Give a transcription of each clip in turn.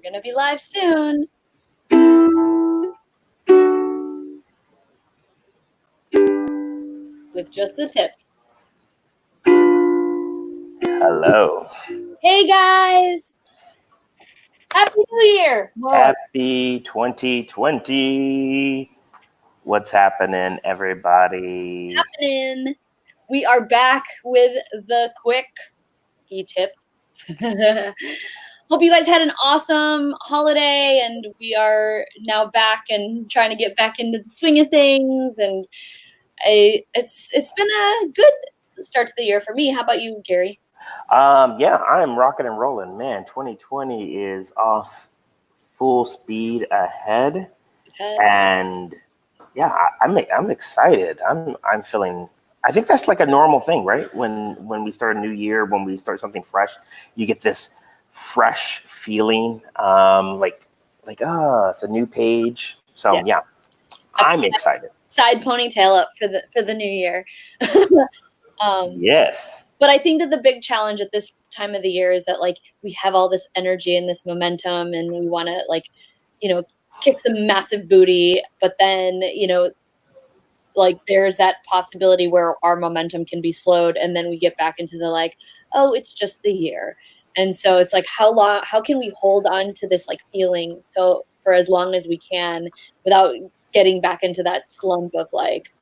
going to be live soon. With just the tips. Hello. Hey guys. Happy New Year. Whoa. Happy 2020. What's happening, everybody? We are back with the Quickie tip. Hope you guys had an awesome holiday, and we are now back and trying to get back into the swing of things. And it's been a good start to the year for me. How about you, Gary? Yeah, I'm rocking and rolling, man. 2020 is off full speed ahead, and yeah, I'm excited. I'm feeling. I think that's like a normal thing, right? When we start a new year, when we start something fresh, you get this fresh feeling, like it's a new page. So yeah I'm excited. Side ponytail up for the new year. Yes. But I think that the big challenge at this time of the year is that like we have all this energy and this momentum, and we want to kick some massive booty, but then like there's that possibility where our momentum can be slowed, and then we get back into the like, oh, it's just the year. And so it's like, how can we hold on to this like feeling so for as long as we can without getting back into that slump of like,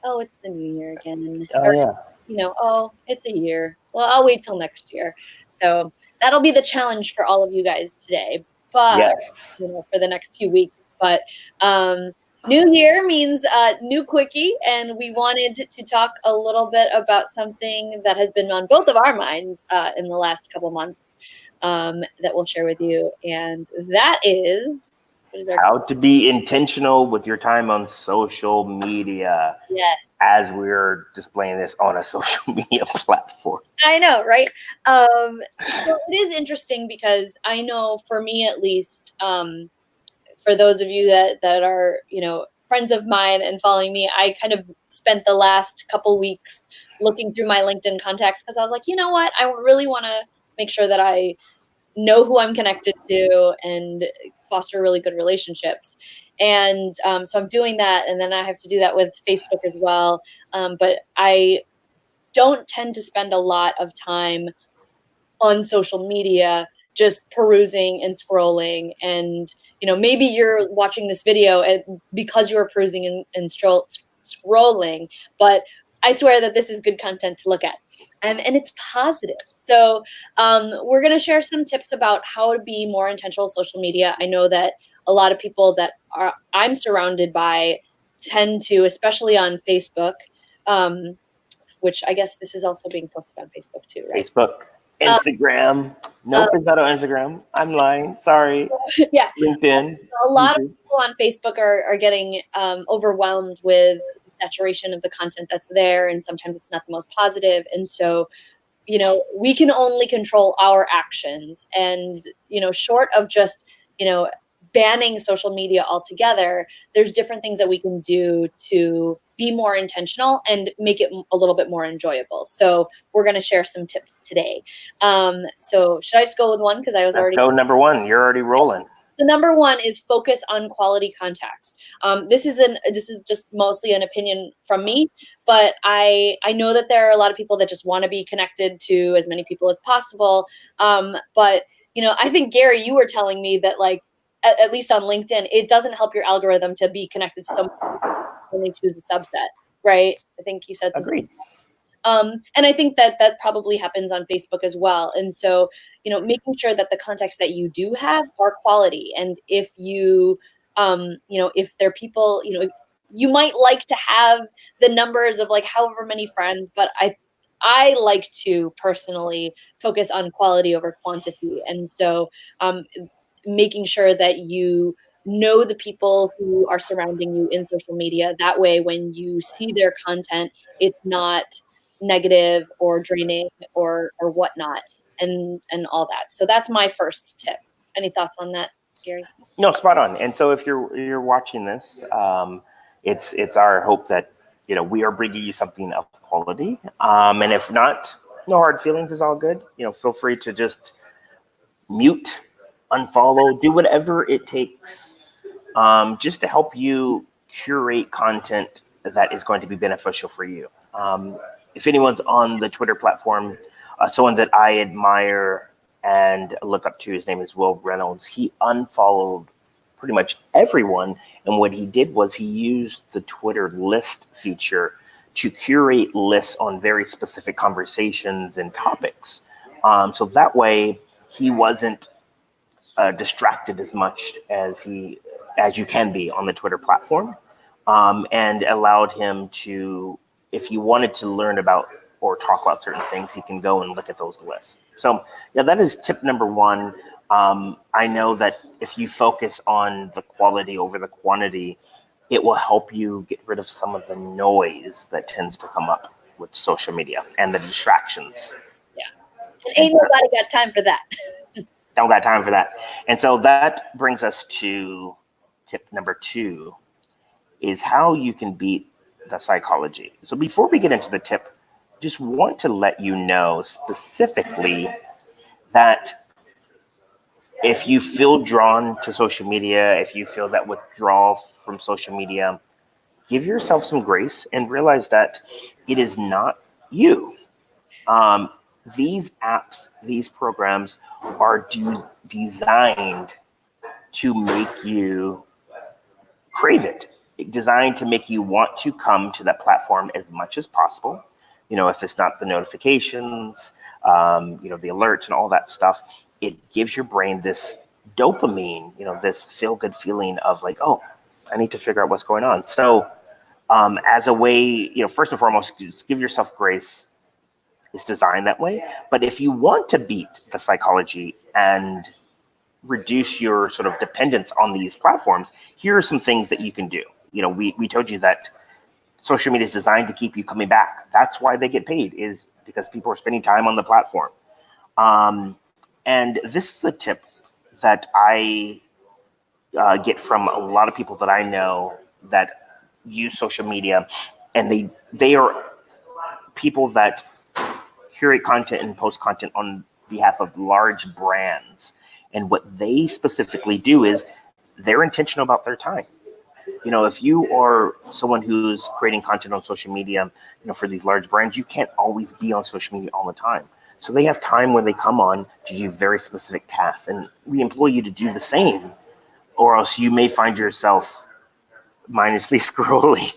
oh, it's the new year again. Oh, it's a year. Well, I'll wait till next year. So that'll be the challenge for all of you guys today. But for the next few weeks. But new year means new Quickie, and we wanted to talk a little bit about something that has been on both of our minds in the last couple months that we'll share with you, and that is how to be intentional with your time on social media. Yes. As we're displaying this on a social media platform. I know, right? So it is interesting because I know for me at least, for those of you that are, friends of mine and following me, I kind of spent the last couple weeks looking through my LinkedIn contacts because I was like, you know what? I really want to make sure that I know who I'm connected to and foster really good relationships. And so I'm doing that. And then I have to do that with Facebook as well. But I don't tend to spend a lot of time on social media, just perusing and scrolling. And, maybe you're watching this video and because you're perusing and scrolling, but I swear that this is good content to look at, and it's positive. So we're going to share some tips about how to be more intentional with social media. I know that a lot of people that I'm surrounded by tend to, especially on Facebook, which I guess this is also being posted on Facebook too, right? Facebook, Instagram. Nope, it's not on Instagram. I'm lying. Sorry. Yeah. LinkedIn. A lot of people on Facebook are getting overwhelmed with saturation of the content that's there, and sometimes it's not the most positive. And so we can only control our actions, and short of just banning social media altogether, there's different things that we can do to be more intentional and make it a little bit more enjoyable. So we're going to share some tips today. So should I just go with one? Because I was already go number one. You're already rolling. So number one is focus on quality contacts. This is just mostly an opinion from me, but I know that there are a lot of people that just want to be connected to as many people as possible. But I think Gary, you were telling me that like at least on LinkedIn, it doesn't help your algorithm to be connected to someone only choose a subset, right? I think you said something. Agreed. And I think that probably happens on Facebook as well. And so, making sure that the contacts that you do have are quality. And if you, if they're people, you might like to have the numbers of like however many friends, but I like to personally focus on quality over quantity. And so, making sure that you know the people who are surrounding you in social media. That way, when you see their content, it's not negative or draining or whatnot, and all that. So that's my first tip. Any thoughts on that, Gary? No, spot on. And so if you're watching this, it's our hope that we are bringing you something of quality. And if not, no hard feelings is all good. Feel free to just mute unfollow, do whatever it takes, just to help you curate content that is going to be beneficial for you. If anyone's on the Twitter platform, someone that I admire and look up to, his name is Will Reynolds. He unfollowed pretty much everyone, and what he did was he used the Twitter list feature to curate lists on very specific conversations and topics. So that way he wasn't distracted as much as you can be on the Twitter platform, and allowed him to, if you wanted to learn about or talk about certain things, he can go and look at those lists. So yeah, that is tip number one. I know that if you focus on the quality over the quantity, it will help you get rid of some of the noise that tends to come up with social media and the distractions. Yeah. Ain't nobody got time for that. Don't got time for that. And so that brings us to tip number 2, is how you can beat the psychology. So before we get into the tip, just want to let you know specifically that if you feel drawn to social media, if you feel that withdrawal from social media, give yourself some grace and realize that it is not you. These apps, these programs are designed to make you crave it, designed to make you want to come to that platform as much as possible. If it's not the notifications, the alerts and all that stuff, it gives your brain this dopamine, this feel-good feeling of like, oh, I need to figure out what's going on. So as a way, first and foremost, just give yourself grace. It's designed that way. But if you want to beat the psychology and reduce your sort of dependence on these platforms, here are some things that you can do. We told you that social media is designed to keep you coming back. That's why they get paid, is because people are spending time on the platform. And this is a tip that I get from a lot of people that I know that use social media, and they are people that curate content and post content on behalf of large brands. And what they specifically do is they're intentional about their time. If you are someone who's creating content on social media, for these large brands, you can't always be on social media all the time. So they have time when they come on to do very specific tasks. And we employ you to do the same, or else you may find yourself mindlessly scrolling.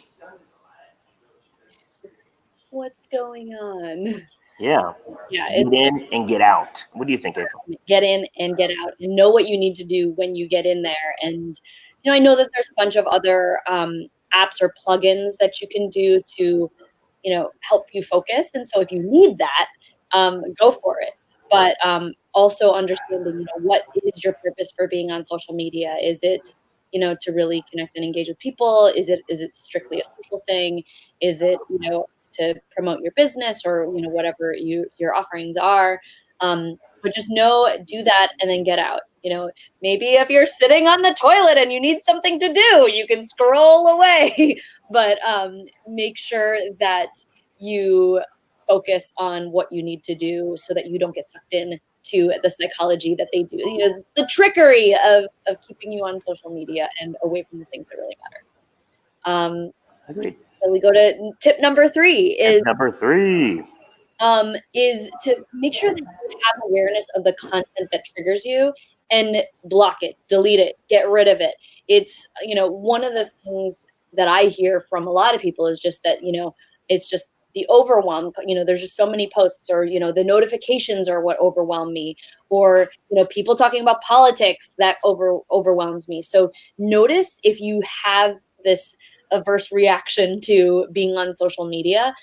What's going on? Yeah. Yeah. Get in and get out. What do you think, April? Get in and get out, and know what you need to do when you get in there. And, I know that there's a bunch of other apps or plugins that you can do to, help you focus. And so if you need that, go for it. But also understanding, what is your purpose for being on social media? Is it, to really connect and engage with people? Is it strictly a social thing? Is it, to promote your business or, whatever your offerings are? But just do that and then get out. Maybe if you're sitting on the toilet and you need something to do, you can scroll away. But make sure that you focus on what you need to do so that you don't get sucked in to the psychology that they do. It's the trickery of keeping you on social media and away from the things that really matter. Agreed. So we go to tip number 3 is to make sure that you have awareness of the content that triggers you and block it, delete it, get rid of it. It's, one of the things that I hear from a lot of people is just that, it's just the overwhelm. There's just so many posts, or, the notifications are what overwhelm me, or, people talking about politics that overwhelms me. So notice if you have this averse reaction to being on social media.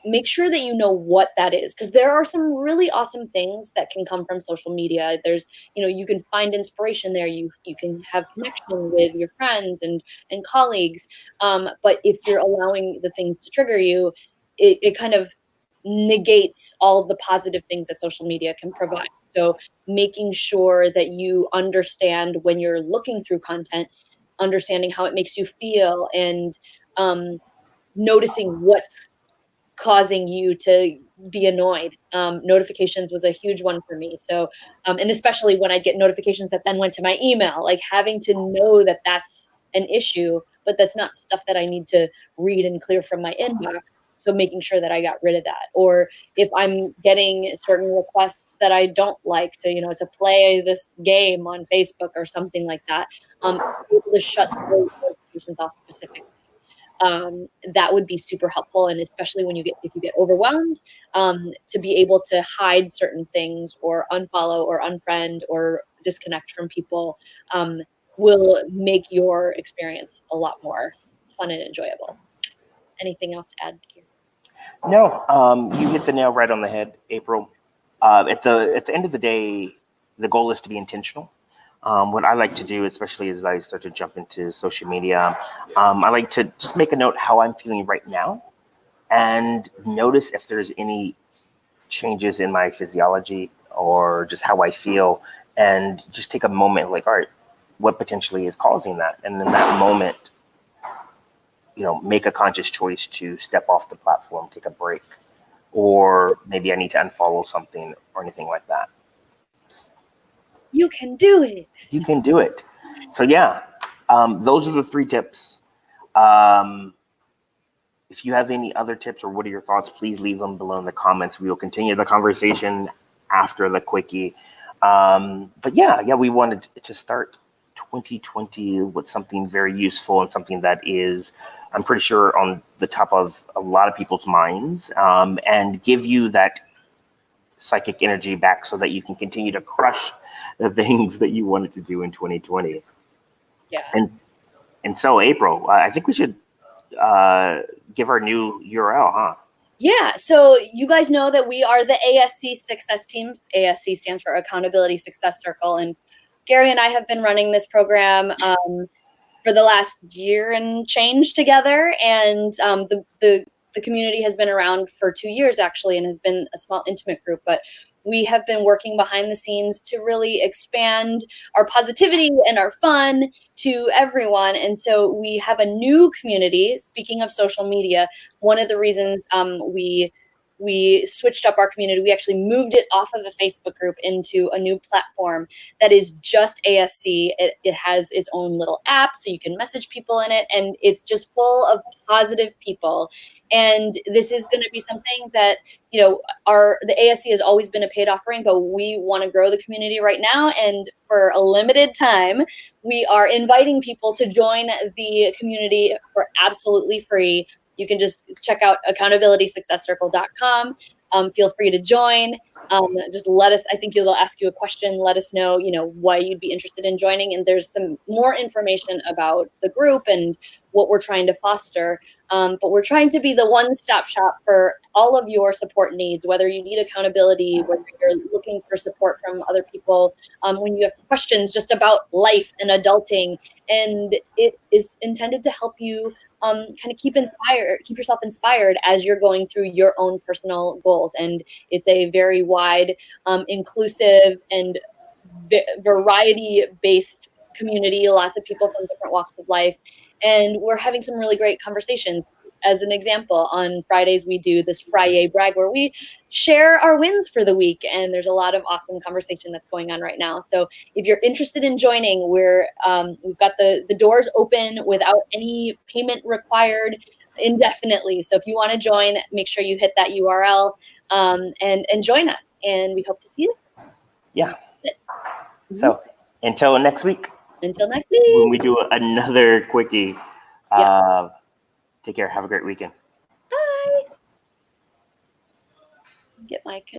Make sure that you know what that is, because there are some really awesome things that can come from social media. There's, you can find inspiration there. You can have connection with your friends and colleagues. But if you're allowing the things to trigger you, it kind of negates all of the positive things that social media can provide. So making sure that you understand when you're looking through content, understanding how it makes you feel, and noticing what's causing you to be annoyed. Notifications was a huge one for me. So, and especially when I get notifications that then went to my email, like having to know that that's an issue, but that's not stuff that I need to read and clear from my inbox. So making sure that I got rid of that. Or if I'm getting certain requests that I don't like to, to play this game on Facebook or something like that, be able to shut those notifications off specifically. That would be super helpful. And especially if you get overwhelmed, to be able to hide certain things or unfollow or unfriend or disconnect from people, will make your experience a lot more fun and enjoyable. Anything else to add here? No, you hit the nail right on the head, April. At the end of the day, the goal is to be intentional. What I like to do, especially as I start to jump into social media, I like to just make a note how I'm feeling right now and notice if there's any changes in my physiology or just how I feel, and just take a moment like, all right, what potentially is causing that? And in that moment, make a conscious choice to step off the platform, take a break, or maybe I need to unfollow something or anything like that. You can do it. You can do it. So yeah, those are the 3 tips. If you have any other tips or what are your thoughts, please leave them below in the comments. We will continue the conversation after the quickie. But yeah, we wanted to start 2020 with something very useful and something that is, I'm pretty sure, on the top of a lot of people's minds, and give you that psychic energy back so that you can continue to crush the things that you wanted to do in 2020. Yeah. And so, April, I think we should give our new URL, huh? Yeah. So you guys know that we are the ASC Success Teams. ASC stands for Accountability Success Circle. And Gary and I have been running this program for the last year and change together. And the community has been around for 2 years, actually, and has been a small, intimate group. But we have been working behind the scenes to really expand our positivity and our fun to everyone. And so we have a new community. Speaking of social media, one of the reasons we switched up our community, we actually moved it off of the Facebook group into a new platform that is just ASC. It has its own little app, so you can message people in it, and it's just full of positive people. And this is going to be something that, the ASC has always been a paid offering, but we want to grow the community right now. And for a limited time, we are inviting people to join the community for absolutely free. You can just check out accountabilitysuccesscircle.com. Feel free to join. Just let us, I think they'll ask you a question. Let us know, why you'd be interested in joining. And there's some more information about the group and what we're trying to foster. But we're trying to be the one-stop shop for all of your support needs, whether you need accountability, whether you're looking for support from other people, when you have questions just about life and adulting. And it is intended to help you kind of keep yourself inspired as you're going through your own personal goals. And it's a very wide, inclusive, and variety-based community, lots of people from different walks of life. And we're having some really great conversations. As an example, on Fridays, we do this Friday brag where we share our wins for the week. And there's a lot of awesome conversation that's going on right now. So if you're interested in joining, we've got the doors open without any payment required indefinitely. So if you want to join, make sure you hit that URL and join us. And we hope to see you. Yeah. So until next week. Until next week. When we do another quickie. Yep. Take care. Have a great weekend. Bye. Get my